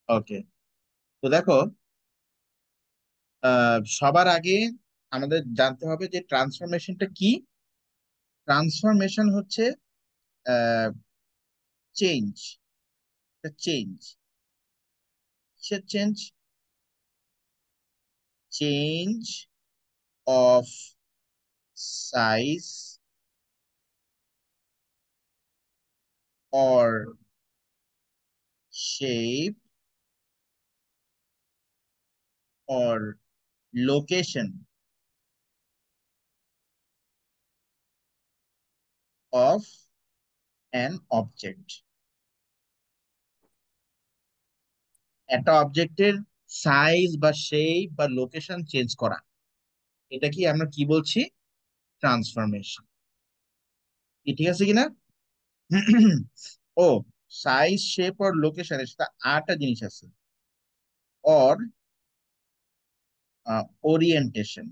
ওকে, তো দেখো, সবার আগে আমাদের জানতে হবে যে ট্রান্সফরমেশনটা কি। ট্রান্সফরমেশন হচ্ছে চেঞ্জ। চেঞ্জ, কিসের change? Change of size or shape or location of an object. একটা অবজেক্টের সাইজ বা শেপ বা লোকেশন চেঞ্জ করা, এটা কি আমরা কি বলছি? ট্রান্সফরমেশন। কি ঠিক আছে কিনা? ও, সাইজ শেপ আর লোকেশন এর সাথে আরেকটা জিনিস আছে, অর ওরিয়েন্টেশন,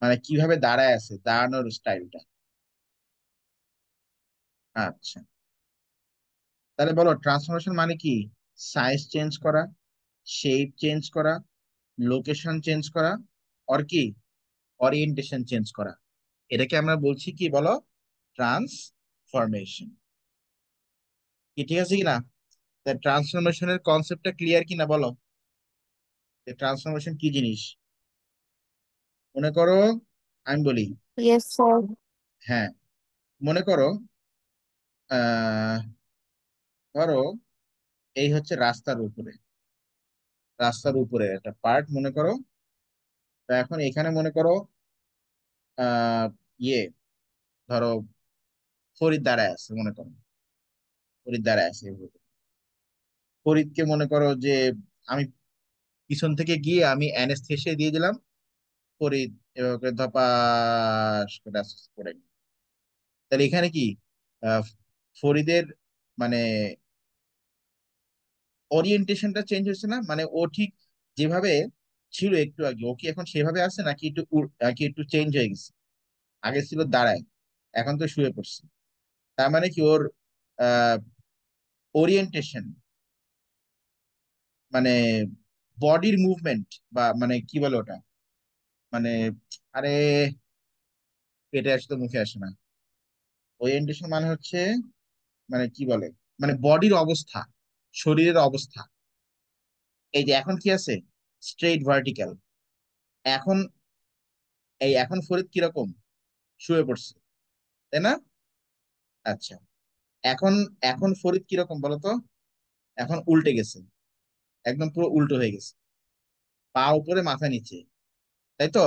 মানে কিভাবে দাঁড়ায় আছে, দাঁড়ানোর স্টাইলটা। আচ্ছা, তাহলে বলো ট্রান্সফরমেশন মানে কি? সাইজ চেঞ্জ করা, শেপ চেঞ্জ করা, লোকেশন চেঞ্জ করা, আর কি ওরিয়েন্টেশন চেঞ্জ করা, এটাকে আমরা বলছি কি বলো? ট্রান্সফরমেশন। কি ঠিক আছে কিনা? ট্রান্সফরমেশনের কনসেপ্টটা ক্লিয়ার কিনা বলো? ট্রান্সফরমেশন কি জিনিস? মনে করো, আমি বলি। Yes, sir. হ্যাঁ, মনে করো, আহ ধরো এই হচ্ছে রাস্তার উপরে একটা পার্ট মনে করো। তো এখন এখানে মনে করো আহ ইয়ে ধরো ফরিদ দাঁড়ায় আছে, মনে করো ফরিদ দাঁড়ায় আছে। ফরিদকে মনে করো যে আমি পিছন থেকে গিয়ে আমি অ্যানেস্থেসিয়া দিয়ে দিলাম। ফরিদ এভাবে করে ধপাস করে আস্তে আস্তে পড়ে গেল। তাহলে এখানে কি আহ, ফরিদের মানে ওরিয়েন্টেশনটা চেঞ্জ হয়েছে না? মানে ও ঠিক যেভাবে ছিল একটু আগে, ও কি এখন সেভাবে আছে নাকি একটু নাকি একটু চেঞ্জ হয়ে গেছে? আগে ছিল দাঁড়ায়, এখন তো শুয়ে পড়ছে। তার মানে কি ওর ওরিয়েন্টেশন, মানে বডির মুভমেন্ট, বা মানে কি বলে ওটা, মানে আরে পেটে আসে তো মুখে আসে না। ওরিয়েন্টেশন মানে হচ্ছে, মানে কি বলে, মানে বডির অবস্থা, শরীরের অবস্থা। এই যে এখন কি আছে, স্ট্রেইট ভার্টিক্যাল। এখন এখন ফরিদ কিরকম, শুয়ে পড়ছে, তাই না? আচ্ছা, এখন এখন ফরিদ কিরকম বলতো? এখন উল্টে গেছে, একদম পুরো উল্টো হয়ে গেছে, পা উপরে মাথা নিচে, তাই তো?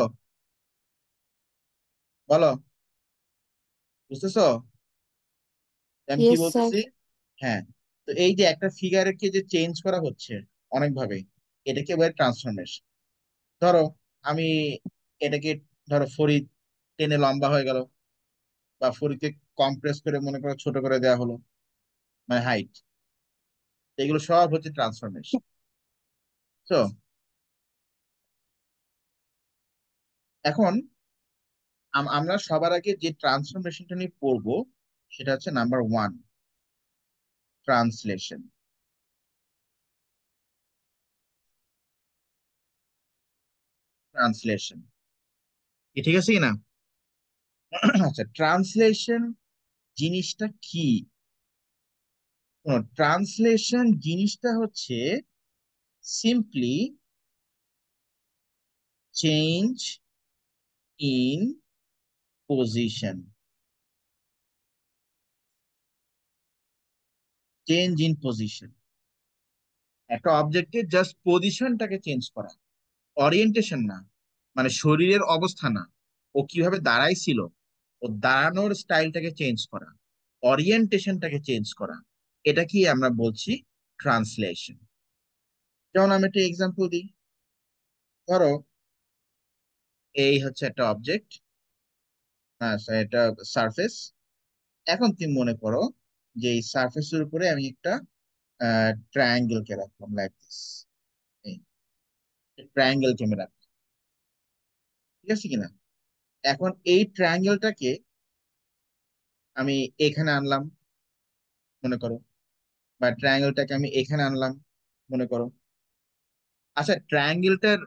বলো, বুঝতেছো আমি কি Yes, sir. বলতেছি? হ্যাঁ, তো এই যে একটা ফিগারকে যে চেঞ্জ করা হচ্ছে অনেক ভাবে, এটাকে বলে ট্রান্সফরমেশন। ধরো আমি এটাকে, ধরো ফরিদ টেনে লম্বা হয়ে গেল, বা ফরিদকে কম্প্রেস করে মনে করো ছোট করে দেওয়া হলো, মানে হাইট। এগুলো সব হচ্ছে ট্রান্সফরমেশন। তো এখন আমরা সবার আগে যে ট্রান্সফরমেশনটা নিয়ে পড়বো সেটা হচ্ছে নাম্বার ওয়ান, ট্রান্সলেশন। ট্রান্সলেশন, ঠিক আছে কি না? আচ্ছা, ট্রান্সলেশন জিনিসটা কি? ট্রান্সলেশন জিনিসটা হচ্ছে simply change in position. Change in position, একটা অবজেক্টের জাস্ট পজিশনটাকে চেঞ্জ করা, অরিয়েন্টেশন না, মানে শরীরের অবস্থা না, ও কিভাবে দাঁড়াইছিল, ও দাঁড়ানোর স্টাইলটাকে চেঞ্জ করা, অরিয়েন্টেশনটাকে চেঞ্জ করা, এটা কি আমরা বলছি ট্রান্সলেশন। যেমন আমি একটা এক্সাম্পল দিই। ধরো এই হচ্ছে একটা অবজেক্ট, হ্যাঁ এটা সারফেস। এখন তুমি মনে করো যে এই সারফেসের উপরে আমি একটা ট্রায়াঙ্গেল কে রাখলাম, লাইক দিস। ট্রায়াঙ্গেল কে আমি রাখলাম, ঠিক আছে কিনা? এখন এই ট্রায়াঙ্গেলটাকে আমি এখানে আনলাম, মনে করো। বা ট্রায়াঙ্গেলটাকে আমি এখানে আনলাম মনে করো। আচ্ছা, ট্রায়াঙ্গেলটার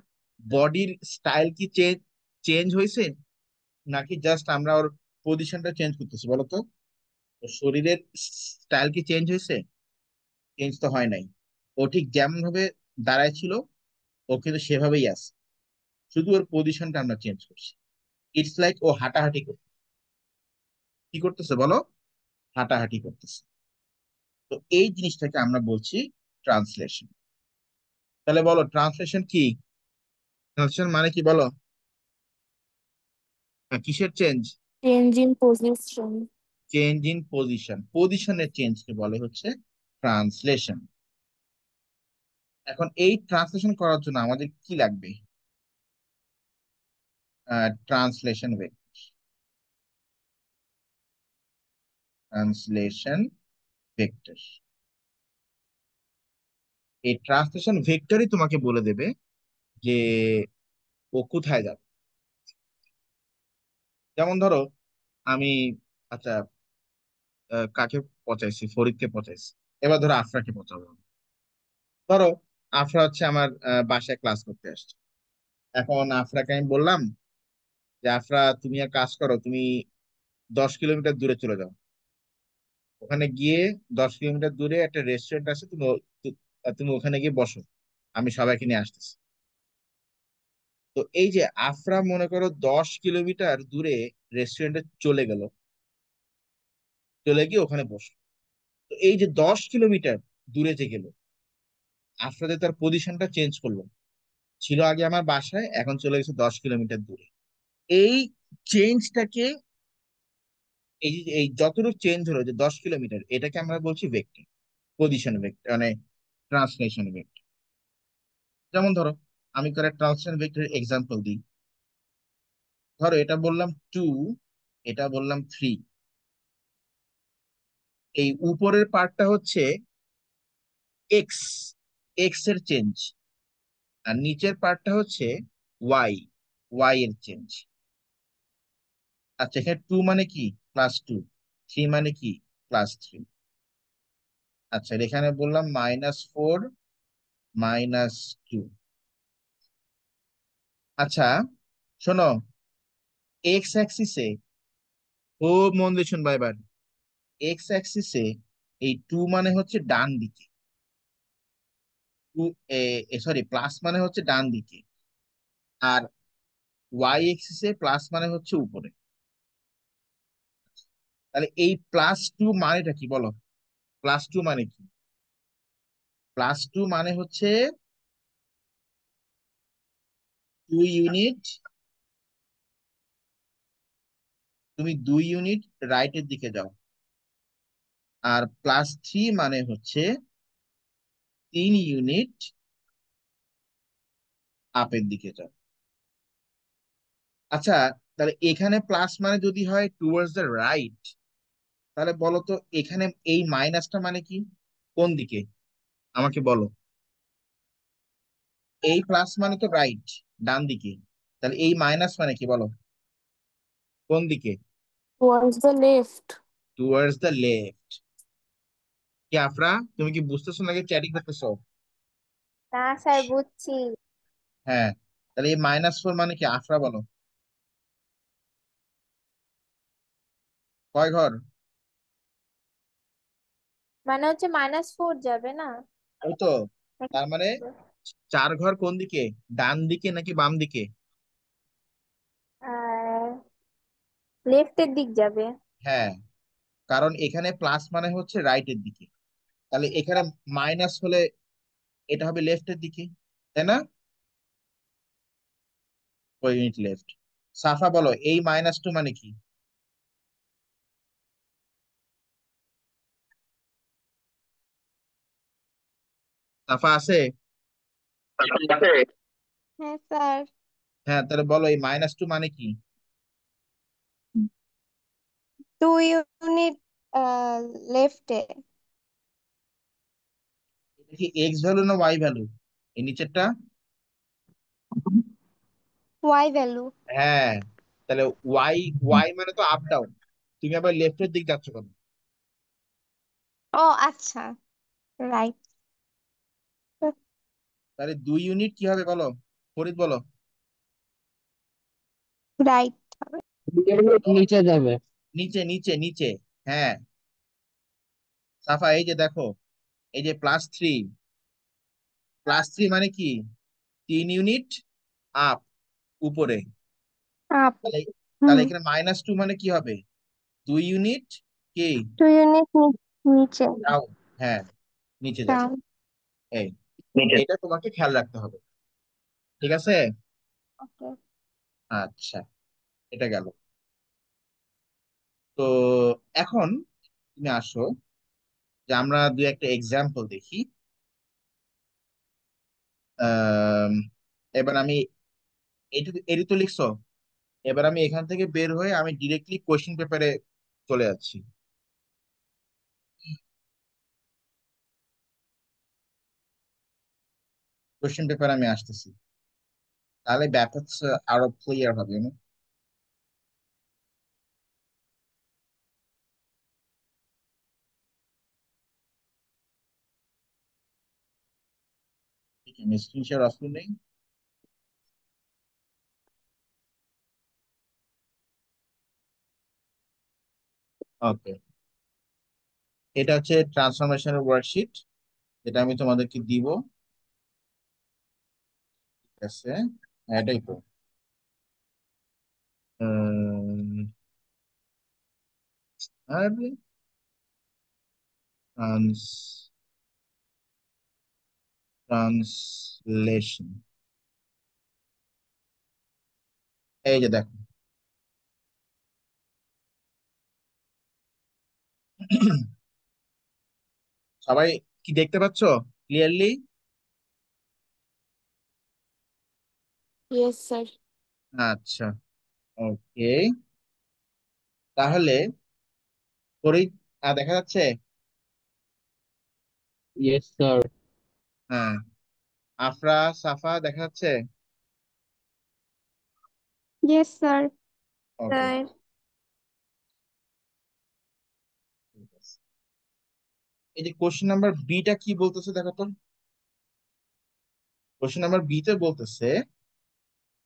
বডির স্টাইল কি চেঞ্জ চেঞ্জ হয়েছে, নাকি জাস্ট আমরা ওর পজিশনটা চেঞ্জ করতেছি বলো তো? ওর শরীরের স্টাইল কি চেঞ্জ হয়েছে? চেঞ্জ তো হয় নাই। ও ঠিক যেমন ভাবে দাঁড়ায় ছিল, ও কিন্তু সেভাবেই আছে, শুধু ওর পজিশনটা আমরা চেঞ্জ করছি। ইটস লাইক ও হাঁটাহাঁটি করছে। কি করতেছে বলো? হাঁটাহাঁটি করতেছে। তো এই জিনিসটাকে আমরা বলছি ট্রান্সলেশন। তাহলে বলো ট্রান্সলেশন কি? ট্রান্সলেশন মানে কি বলো? কিসের change? Change in position. Change in position, পজিশনের চেঞ্জকে বলে হচ্ছে ট্রান্সলেশন। এখন এই ট্রান্সলেশন করার জন্য আমাদের কি লাগবে? Translation vector. ট্রান্সলেশন ভেক্টর, এই ট্রান্সলেশন ভেক্টরই তোমাকে বলে দেবে যে ও কোথায় যাবে। যেমন ধরো আমি, আচ্ছা, কাকে পচাইছি, ফরিদকে পচাইছি, এবার ধরো আফরাকে পচাবো। ধরো আফরা হচ্ছে আমার বাসায় ক্লাস করতে আসছে। এখন আফরাকে আমি বললাম যে আফরা তুমি এক কাজ করো, তুমি 10 কিলোমিটার দূরে চলে যাও। ওখানে গিয়ে 10 কিলোমিটার দূরে একটা রেস্টুরেন্ট আছে, তুমি তুমি ওখানে গিয়ে বসো, আমি সবাইকে নিয়ে আসতেছি। তো এই যে আফরা মনে করো 10 কিলোমিটার দূরে রেস্টুরেন্টে চলে গেল, চলে গিয়ে ওখানে বসলো। তো এই যে 10 কিলোমিটার দূরে যে গেল, আফরা তার পজিশনটা চেঞ্জ করলো, ছিল আগে আমার বাসায়, এখন চলে গেছে 10 কিলোমিটার দূরে। এই চেঞ্জটাকে, এই যতটুকু চেঞ্জ হলো যে 10 কিলোমিটার, এটাকে আমরা বলছি ভেক্টর, পজিশন ভেক্টর, মানে ট্রান্সলেশন ভেক্টর। যেমন ধরো আমি করে ট্রান্সলেশন ভেক্টর এক্সাম্পল দিই। ধরো এটা বললাম 2, এটা বললাম 3। এই উপরের পার্টটা হচ্ছে এক্স, এক্স এর চেঞ্জ। আর নিচের পার্টটা হচ্ছে ওয়াই, ওয়াই এর চেঞ্জ। আচ্ছা, এখানে 2 মানে কি? +2। 3 মানে কি? +3। আচ্ছা, আর এখানে বললাম -4, -2। আচ্ছা শোনো, এক্স অ্যাক্সিসে, ও মন দিয়ে শুনবা এবার, এক্স অ্যাক্সিসে এই 2 মানে হচ্ছে ডান দিকে, টু, সরি, প্লাস মানে হচ্ছে ডান দিকে। আর ওয়াই এক্সিসে প্লাস মানে হচ্ছে উপরে। তাহলে এই +2 মানেটা কি বলো? +2 মানে কি? +2 মানে হচ্ছে 2 ইউনিট, তুমি 2 ইউনিট রাইটের দিকে যাও। আর +3 মানে হচ্ছে 3 ইউনিট আপের দিকে যাও। আচ্ছা, তাহলে এখানে প্লাস মানে যদি হয় টুয়ার্ডস দ্য রাইট, তাহলে বলো তো এখানে এই মাইনাসটা মানে কি? কোন দিকে আমাকে বলো? এই প্লাস মানে তো রাইট, ডান দিকে। তাহলে এই মাইনাস মানে কি বলো? কোন দিকে? Towards the left. Towards the left. কি আফরা, তুমি কি বুঝতেছো নাকি চ্যাটিং করতেছো? না স্যার, বুঝছি। হ্যাঁ। তাহলে এই -4 মানে কি আফরা বলো? কয় ঘর? মানে হচ্ছে -4 যাবে না? ওই তো। তার মানে 4 ঘর কোন দিকে? ডান দিকে নাকি বাম দিকে? আর লেফটের দিক যাবে। হ্যাঁ, কারণ এখানে প্লাস মানে হচ্ছে রাইটের দিকে। তাহলে এখানে মাইনাস হলে এটা হবে লেফটের দিকে, তাই না? ওই ইউনিট লেফট। সাফা বলো এই -2 মানে কি? সাফা আছে? হ্যাঁ স্যার। হ্যাঁ, তাহলে বলো এই -2 মানে কি? 2 ইউনিট লেফটে। এটা কি এক্স ভ্যালু না ওয়াই ভ্যালু, এই নিচেরটা? Y value. হ্যাঁ। তাহলে ওয়াই, ওয়াই মানে তো আপ ডাউন, তুমি আবার লেফটের দিক যাচ্ছ কেন? ও আচ্ছা। রাইট। তাহলে 2 ইউনিট কি হবে বলো, ফরিদ বলো। রাইট। নিচে যাবে। নিচে নিচে নিচে। হ্যাঁ, সাফা এই যে দেখো, এই যে +3, +3 মানে কি, 3 ইউনিট আপ, উপরে। আপ। তাহলে হুম। তাহলে এখানে -2 মানে কি হবে, 2 ইউনিট কি 2 ইউনিট নিচে। ডাউন। হ্যাঁ, নিচে যাবে। ডাউন। এই, এটা তোমাকে খেয়াল রাখতে হবে, ঠিক আছে। ওকে। আচ্ছা, এটা গেল। তো এখন তুমি আসো, যে আমরা দুই একটা এক্সাম্পল দেখি। আম, এবার আমি, এটি তো লিখছো, এবার আমি এখান থেকে বের হয়ে আমি ডিরেক্টলি কোশ্চেন পেপারে চলে যাচ্ছি। কোশ্চেন পেপারে আমি আসতেছি, তাহলে ব্যাপারটা আরো ক্লিয়ার হবে না। ঠিক আছে, স্ক্রিন শেয়ার অফ নেই। ওকে, এটা হচ্ছে ট্রান্সফরমেশনের ওয়ার্কশিট, যেটা আমি তোমাদেরকে দিব। ঠিক আছে, হ্যাঁ, এটাই তো। ট্রান্সলেশন, এই যে দেখো। সবাই কি দেখতে পাচ্ছ ক্লিয়ারলি? Yes sir. আচ্ছা, ওকে। তাহলে পরি, দেখা যাচ্ছে? Yes sir. হ্যাঁ, আফরা, সাফা দেখা যাচ্ছে? Yes sir. Okay, sir. ঠিক আছে। এই যে কোশ্চেন নাম্বার বিটা কি বলতেছে দেখো তো। কোশ্চেন নাম্বার বি তে বলতেছে,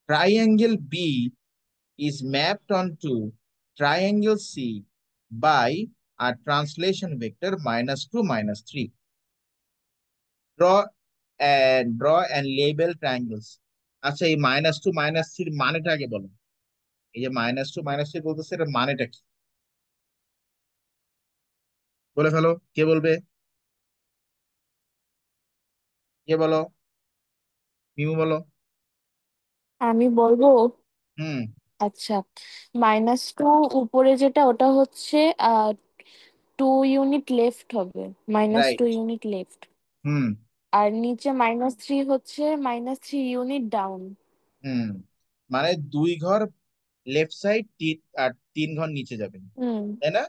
triangle B is mapped onto triangle C by a translation vector -2 -3. Draw and label triangles. আচ্ছা, এই -2 -3 মানেটা আগে বলো। এই যে -2 -3 বলতেছে, এটা মানেটা কি বলে ফেলো, কে বলবে? কে বলো? মিমু বলো। আমি বলবো। হুম। আচ্ছা, -2 উপরে যেটা ওটা হচ্ছে 2 ইউনিট লেফট হবে, minus two right. Unit left. হুম। আর নিচে -3 হচ্ছে -3 ইউনিট ডাউন। হুম, মানে 2 ঘর লেফট সাইড, আর 3 ঘর নিচে যাবেন, হুম। তাই না?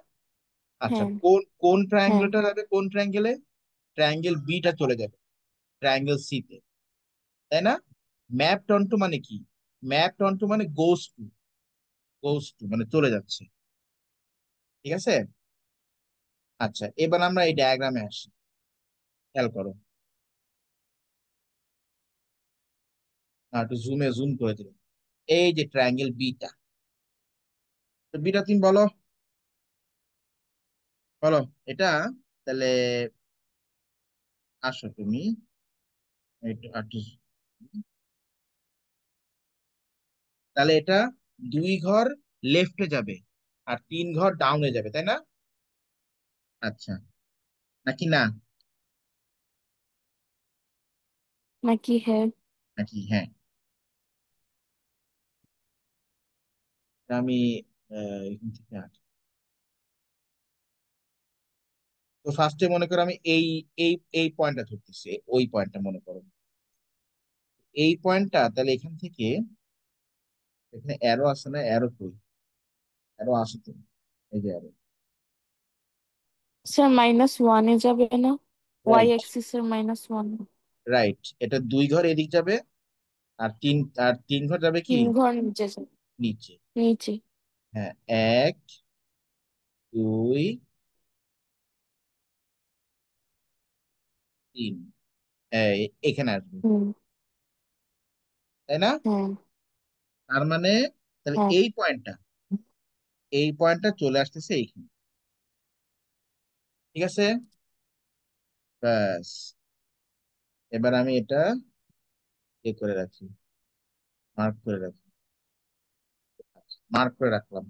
আচ্ছা, হ্যাঁ। কোন কোন হ্যাঁ। ট্রায়াঙ্গেলটা যাবে, কোন ট্রায়াঙ্গেলে? ট্রায়াঙ্গেল বিটা চলে যাবে ট্রায়াঙ্গেল সি তে, তাই না? ম্যাপড অনটু মানে কি? ম্যাপড অনটু মানে গোস টু মানে চলে যাচ্ছে, ঠিক আছে। আচ্ছা, এবার আমরা এই ডায়াগ্রামে আসি, খেয়াল করো। একটু জুম করে দিলাম। এই যে ট্রায়াঙ্গেল বিটা, তো বিটা তুমি বলো, বলো এটা। তাহলে আসো তুমি একটু, তাহলে এটা 2 ঘর লেফটে যাবে আর 3 ঘর ডাউনে যাবে, তাই না? আচ্ছা, নাকি না? নাকি হ্যাঁ। নাকি হ্যাঁ? আমি এখান থেকে তো ফার্স্টে মনে করো আমি এই এই পয়েন্টটা ধরতেছি, ওই পয়েন্টটা মনে করো, এই পয়েন্টটা। তাহলে এখান থেকে এখানে অ্যারো আছে না, অ্যারো কই, অ্যারো আসে তো, এই যে অ্যারো। স্যার -1-এ যাবে না? Y right. অ্যাক্সিস এর -1। রাইট, এটা 2 ঘর এদিক যাবে, আর আর 3 ঘর যাবে কি 3 ঘর নিচে যাবে। নিচে। নিচে। হ্যাঁ, 1, 2, 3 এখানে আসবে, হুম। তাই না? হ্যাঁ। তার মানে তাহলে হ্যাঁ। এই পয়েন্টটা চলে আসতেছে এইখানে। ঠিক আছে, ব্যাস। এবার আমি এটা করে রাখি, মার্ক করে রাখি, মার্ক করে রাখলাম।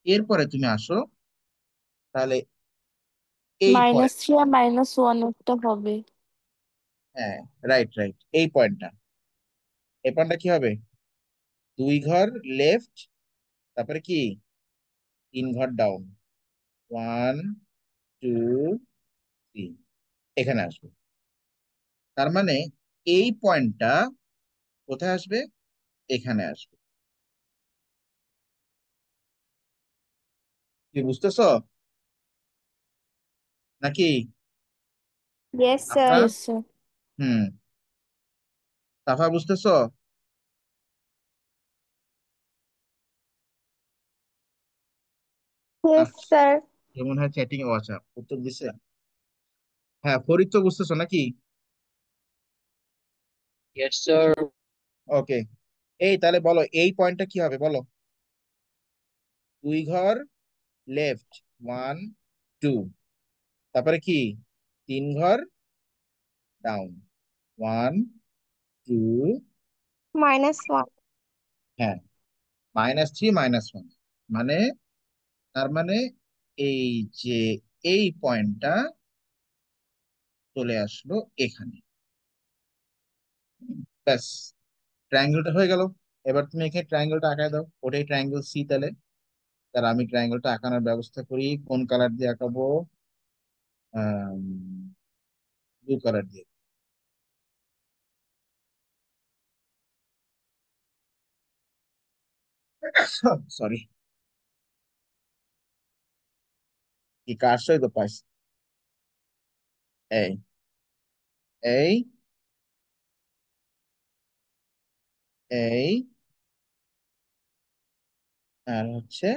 এরপরে তুমি আসো, তাহলে এই পয়েন্ট, -3 আর -1 একটা হবে। হ্যাঁ, রাইট রাইট, এই পয়েন্টটা কি হবে? 2 ঘর লেফট, তারপরে কি 3 ঘর ডাউন, 1 2 3, এখানে আসবে। তার মানে এই পয়েন্টটা কোথায় আসবে? এখানে আসবে। কি বুঝতেছো নাকি? Yes, আপনার, sir. Yes sir. হুম, সাফা বুঝতেছো? Yes, আহ, sir. কেমন হয় চ্যাটিং এ হোয়াটসঅ্যাপ উত্তর দিছে? হ্যাঁ, ফরিদ তো বুঝতেছো নাকি? Yes, sir. ওকে, এই তাহলে বলো এই পয়েন্টটা কি হবে বলো? 2 ঘর লেফট, 1 2, তারপরে কি 3 ঘর ডাউন, 1 2, -1. হ্যাঁ, -3 -1, মানে তার মানে এই যে এই পয়েন্টটা চলে আসলো এখানে। ব্যাস, ট্রায়াঙ্গেলটা হয়ে গেল। এবার তুমি এখানে ট্রায়াঙ্গেলটা আঁকায় দাও, ওটাই ট্রায়াঙ্গেল সি তাহলে। তাহলে আমি ট্রায়াঙ্গেলটা আঁকানোর ব্যবস্থা করি, কোন কালার দিয়ে আঁকাবো? ব্লু কালার দিয়ে। সরি, কি কারশই তো পাইছি। এই এই এই আর হচ্ছে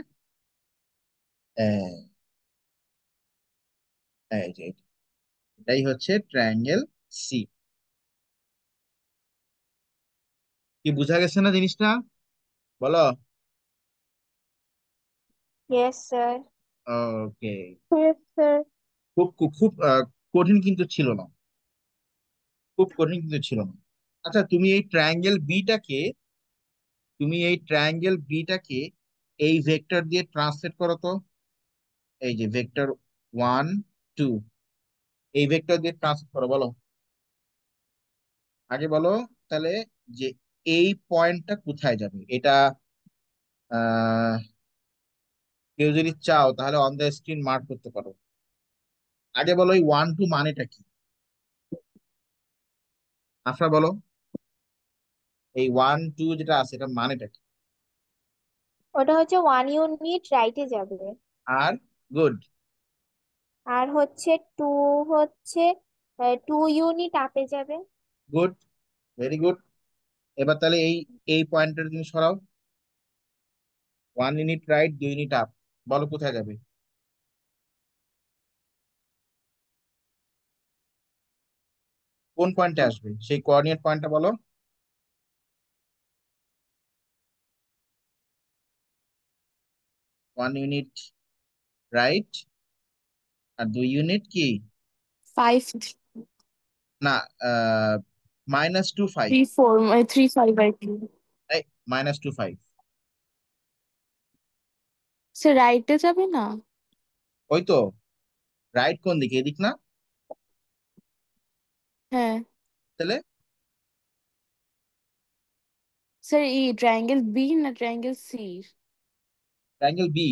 এই, এই যে এটাই হচ্ছে ট্রায়াঙ্গেল সি। কি বোঝা গেছে না জিনিসটা বলো? Yes, sir. ওকে, Yes, sir. খুব খুব খুব, কঠিন কিন্তু ছিল না, খুব কঠিন কিন্তু ছিল না। আচ্ছা, তুমি এই ট্রায়াঙ্গেল বিটাকে এই ভেক্টর দিয়ে ট্রান্সলেট করো তো। এই যে ভেক্টর 1 2, এই ভেক্টর দিয়ে ট্রান্সলেট করো বলো, আগে বলো। তাহলে যে এই পয়েন্টটা কোথায় যাবে এটা, আহ কেউ যদি চাও তাহলে অন দ্য স্ক্রিন মার্ক করতে পারো। আগে বলো এই 1 2 মানেটা কি, আফরা বলো। এই 1 2 যেটা আছে এটা মানেটা কি? ওটা হচ্ছে 1 ইউনিট রাইটে যাবে। আর গুড, আর হচ্ছে 2 হচ্ছে 2 ইউনিট আপে যাবে। Good, very good. এবার তাহলে এই পয়েন্টটা তুমি সরাও, 1 ইউনিট রাইট, 2 ইউনিট আপ, বলো কোথায় যাবে? কোন পয়েন্টে আসবে সেই কোঅর্ডিনেট পয়েন্টটা বলো। 1 ইউনিট রাইট, আর 2 ইউনিট কি? 5 না, -2 5, 3 4 3 5 আর কি। -2 5। সে রাইটে যাবে না? ওই তো, রাইট কোন দিকে, এদিক না? হ্যাঁ তাহলে স্যার, এই ট্রায়াঙ্গেল বি না ট্রায়াঙ্গেল সি? Triangle B.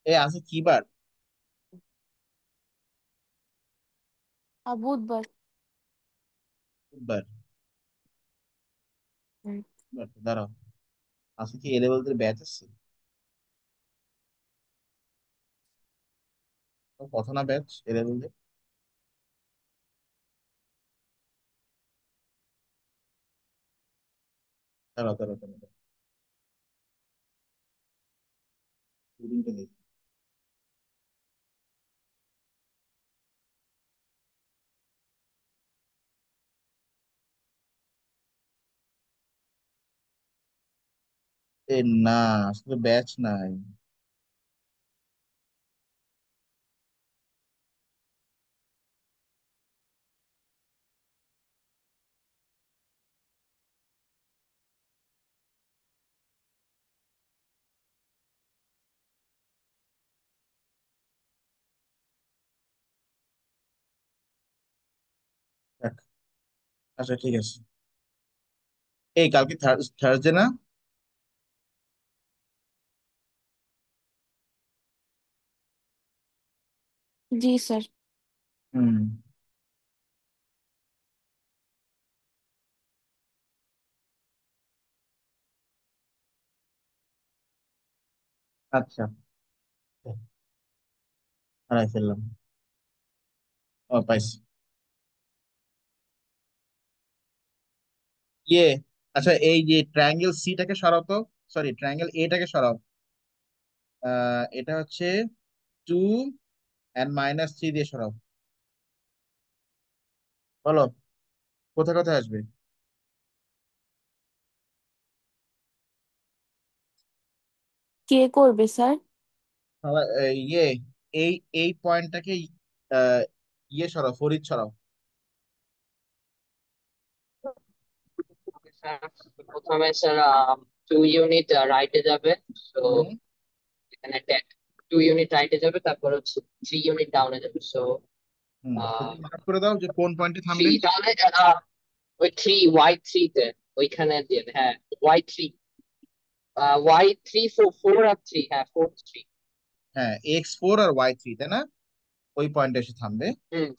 এ আছে কি বার? বুধবার। বুধবার। হুম। বুধবার তো, দাঁড়াও, আছে কি এ লেভেল ব্যাচ আছে? ও, কত না ব্যাচ এ লেভেল? দাঁড়াও দাঁড়াও দাঁড়াও, দুদিনটা দেখি। এ না, আসলে ব্যাচ নাই। দেখ, আচ্ছা ঠিক আছে। এই কালকে থার্সডে না? जी सर। হুম। আচ্ছা, হারাই ফেললাম। ও পাইছি। ইয়ে, আচ্ছা এই যে ট্রায়াঙ্গেল সিটাকে সরাও তো, সরি ট্রায়াঙ্গেল এটাকে সরাও। এটা হচ্ছে 2 and -3 দিয়ে সরাও। বলো কোথায় কোথায় আসবে। কে করবে স্যার? ইয়ে, এই এই পয়েন্টটাকে আহ, ইয়ে সরাও, ফরিদ সরাও। স্যার প্রথমে স্যার 2 ইউনিট রাইটে যাবে। তো হুম। এখানে 2 ইউনিট রাইটে যাবে, তারপর হচ্ছে 3 ইউনিট ডাউনে যাবে। সো হুম, তো তুমি মার্ক করে দাও যে কোন পয়েন্টে থ্রি থামবে। ডাউনে, ওই ওয়াই 3 তে, ওইখানে দিয়ে, হ্যাঁ ওয়াই 3, ওয়াই 3 4 আর 3, হ্যাঁ 4 3। হ্যাঁ, X4 আর Y3, তাই না? ওই পয়েন্টে এসে থামবে। হুম।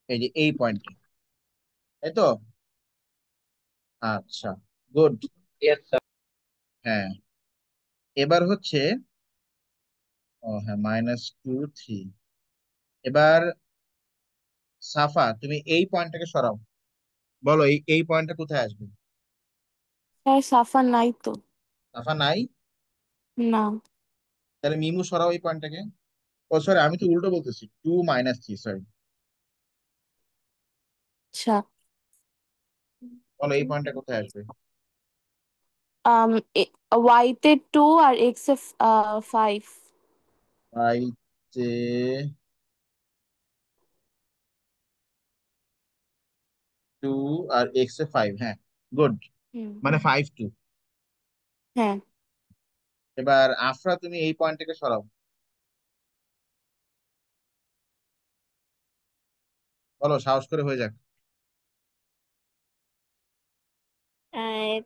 এই যে এই পয়েন্টে, তাই তো? আচ্ছা, গুড। Yes sir. হ্যাঁ, এবার হচ্ছে, ও হ্যাঁ, -2 3। এবার সাফা তুমি এই পয়েন্টটাকে সরাও। বলো এই এই পয়েন্টটা কোথায় আসবে। স্যার সাফা নাই তো। সাফা নাই? না। তাহলে মিমু সরাও এই পয়েন্টটাকে। ও সরি, আমি তো উল্টো বলতেছি, 2 - 3, সরি। আচ্ছা। বলো এই পয়েন্টটা কোথায় আসবে। আম ওয়াই তে 2 আর এক্স এ 5। y তে 2 আর x এ 5, হ্যাঁ, গুড। হুম। মানে 5 2। হ্যাঁ। এবার আফরা তুমি এই পয়েন্টটাকে সরাও। বলো, সাহস করে হয়ে যাক। আহ,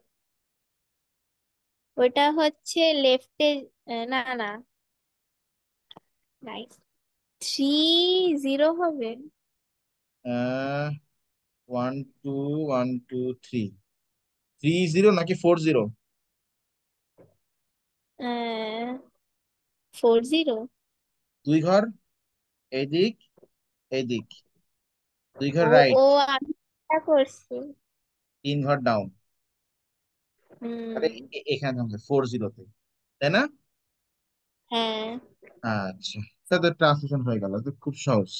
ওটা হচ্ছে লেফটে, না না, নাই, 3 0 হবে। 1 2 1 2 3, 3 0 নাকি 4 0? 4 0। দুই ঘর এই দিক, এই দিক, দুই ঘর ও রাইট, ও আমি এটা করছি। 3 ঘর ডাউন। তাহলে হুম। এখানে থামছে 4 0-তে, তাই না? হ্যাঁ। আচ্ছা, তাদের ট্রান্সলেশন হয়ে গেল, তো খুব সহজ।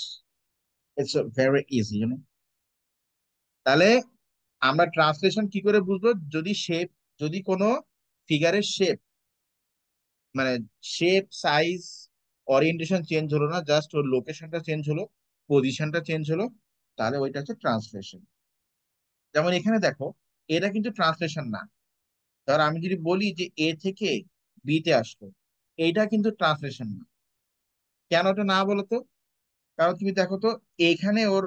ইটস ভেরি ইজি, তাহলে আমরা ট্রান্সলেশন কি করে বুঝবো? যদি শেপ, যদি কোনো ফিগারের শেপ, মানে শেপ সাইজ ওরিয়েন্টেশন চেঞ্জ হলো না, জাস্ট ওর লোকেশনটা চেঞ্জ হলো, পজিশনটা চেঞ্জ হলো, তাহলে ওইটা হচ্ছে ট্রান্সলেশন। যেমন এখানে দেখো, এটা কিন্তু ট্রান্সলেশন না। ধর আমি যদি বলি যে এ থেকে বি তে আসলো, এইটা কিন্তু ট্রান্সলেশন না। কেন ওটা না বলো তো? কারণ তুমি দেখো তো, এখানে ওর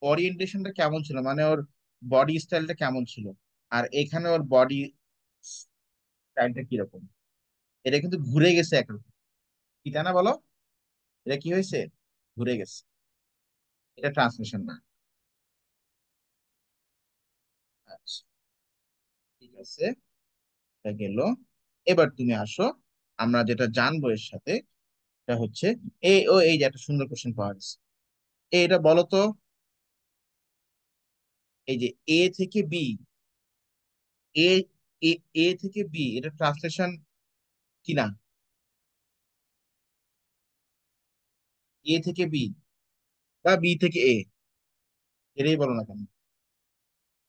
ওরিয়েন্টেশনটা কেমন ছিল, মানে ওর বডি স্টাইলটা কেমন ছিল, আর এখানে ওর বডি স্টাইলটা কিরকম। এটা কিন্তু ঘুরে গেছে একরকম, কি তাই না বলো? এটা কি হয়েছে? ঘুরে গেছে। এটা ট্রান্সলেশন না। আচ্ছা, ঠিক আছে, এটা গেল। এবার তুমি আসো, আমরা যেটা জানবো এর সাথে, এটা হচ্ছে এই যে একটা সুন্দর কোশ্চেন পাওয়া গেছে। এটা বলো তো, এই যে এ থেকে বি, এ এ এ থেকে বি, এটা ট্রান্সলেশন কিনা? এ থেকে বি বা বি থেকে এ, এটাই বলো না কেন।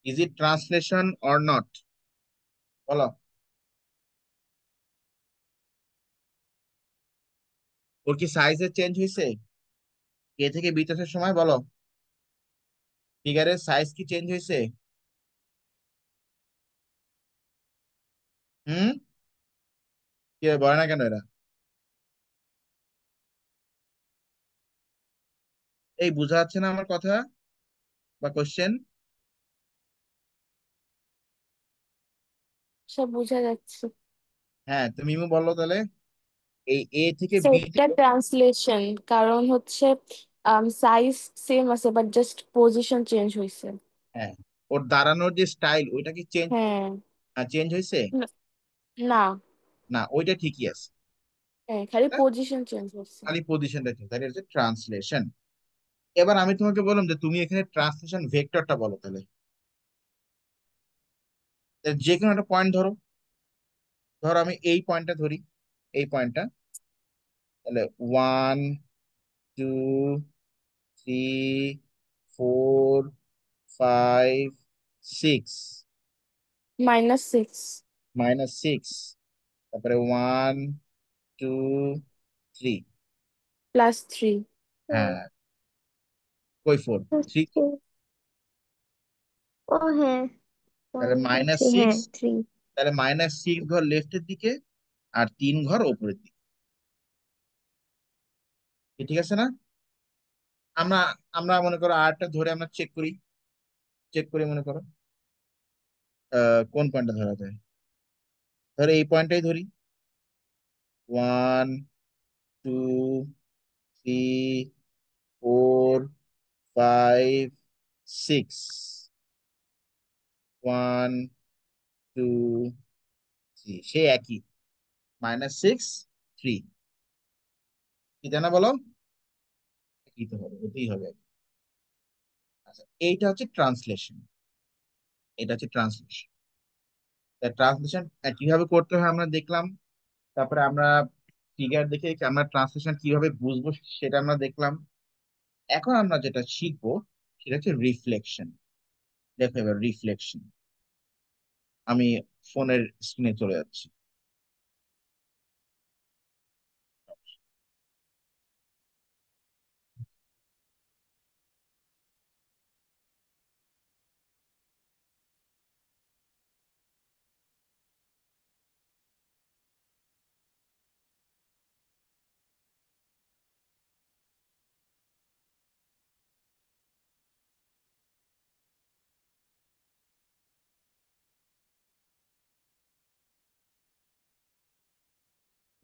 Is it translation or not? বলো। ওর কি সাইজের চেঞ্জ হয়েছে এ থেকে বি আসার সময়? বলো, ফিগারের সাইজ কি চেঞ্জ হয়েছে? হুম, কি বলে না কেন এরা? এই বোঝা যাচ্ছে না আমার কথা বা কোশ্চেন? সব বোঝা যাচ্ছে। হ্যাঁ, তুমি বললো তাহলে এই এ থেকে বি সেটটা থেকে। ট্রান্সলেশন, কারণ হচ্ছে সাইজ সেম আছে বাট জাস্ট পজিশন চেঞ্জ হয়েছে। হ্যাঁ, ওর দাঁড়ানোর যে স্টাইল ওইটা কি চেঞ্জ হ্যাঁ। চেঞ্জ হয়েছে? না। না। না, ওইটা ঠিকই আছে। হ্যাঁ, খালি হ্যাঁ, পজিশন চেঞ্জ হচ্ছে। খালি পজিশনটা চেঞ্জ, তাহলে হচ্ছে ট্রান্সলেশন। এবার আমি তোমাকে বললাম যে তুমি এখানে ট্রান্সলেশন ভেক্টরটা বলো তাহলে। যে কোনো একটা পয়েন্ট ধরো, ধরো আমি এই পয়েন্টটা ধরি, এই পয়েন্টটা, তাহলে 1 2 3 4 5 6, -6 -6, তারপরে 1 2 3। +3। হুম। হ্যাঁ, কই 4 3? আচ্ছা। ও হ্যাঁ, তাহলে 1 2 3, -6, হ্যাঁ 3। তাহলে -6 ঘর লেফটের দিকে আর 3 ঘর ওপরের দিকে। ঠিক আছে না? আমরা আমরা মনে করো আরটা ধরে আমরা চেক করি, চেক করি মনে করো কোন পয়েন্টটা ধরা যায়। ধরো এই পয়েন্টটাই ধরি, 1 2 3 4 5 6, 1 2 3, সে একই, -6 3। কি জানা বলো? একই তো হবে, হতেই হবে। আচ্ছা, এইটা হচ্ছে ট্রান্সলেশন, এটা হচ্ছে ট্রান্সলেশন। ট্রান্সলেশন কিভাবে করতে হয় আমরা দেখলাম, তারপরে আমরা ফিগার দেখে আমরা ট্রান্সলেশন কিভাবে বুঝবো সেটা আমরা দেখলাম। এখন আমরা যেটা শিখবো সেটা হচ্ছে রিফ্লেকশন। দেখো এবার রিফ্লেকশন, আমি ফোনের স্ক্রিনে চলে যাচ্ছি।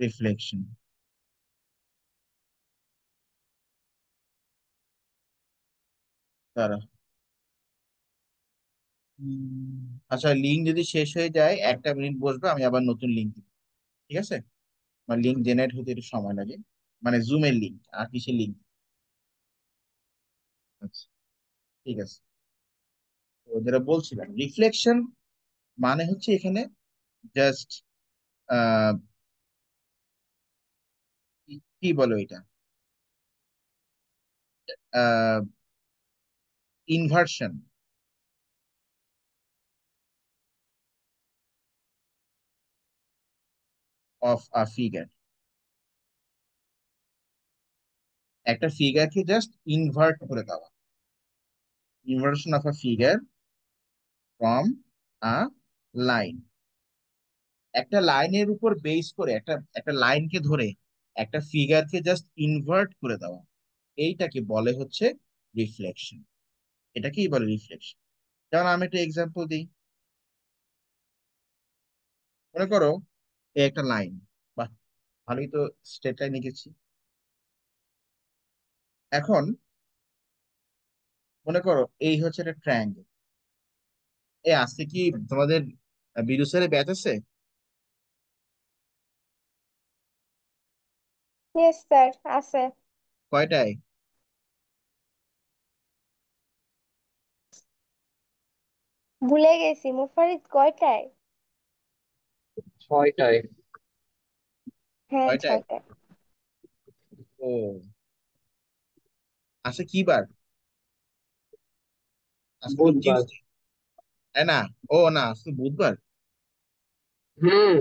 রিফ্লেকশন, তারা আচ্ছা, লিঙ্ক যদি শেষ হয়ে যায় 1টা মিনিট বসবে, আমি আবার নতুন লিঙ্ক দিব। ঠিক আছে? আমার লিঙ্ক জেনারেট হতে একটু সময় লাগে, মানে জুমের লিঙ্ক আর কিসের লিঙ্ক। আচ্ছা, ঠিক আছে। তো যেটা বলছিলাম, রিফ্লেকশন মানে হচ্ছে এখানে জাস্ট আহ কি বলো এটা, ইনভার্সন অফ আ ফিগার। একটা ফিগারকে জাস্ট ইনভার্ট করে দেওয়া, inversion of a figure from a line. একটা লাইনের উপর বেস করে, একটা একটা লাইনকে ধরে একটা ফিগারকে জাস্ট ইনভার্ট করে দেওয়া, এইটাকে বলে হচ্ছে রিফ্লেকশন। এটাকেই বলে রিফ্লেকশন। যেমন আমি একটা এক্সাম্পল দিই, মনে করো এই একটা লাইন, বাহ, ভালোই তো, স্ট্রেট লাইন এঁকেছি। এখন মনে করো এই হচ্ছে একটা ট্রায়াঙ্গেল। এই আজকে কি তোমাদের বিদু স্যারের ব্যাচ আছে? ইয়েস স্যার, আছে। কয়টায়? ভুলে গেছি মুফারিত, কয়টায়? 6টায়। হ্যাঁ, কয়টায়? 6টায়। ও, আজকে কি বার? আজকে তো বুধবার। টিউসডে, তাই না? ও না, আজকে বুধবার। হুম,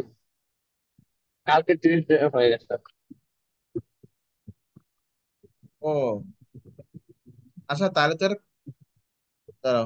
কালকে টিউসডে হয়ে গেছে। ও আচ্ছা, তাহলে তো দাঁড়াও,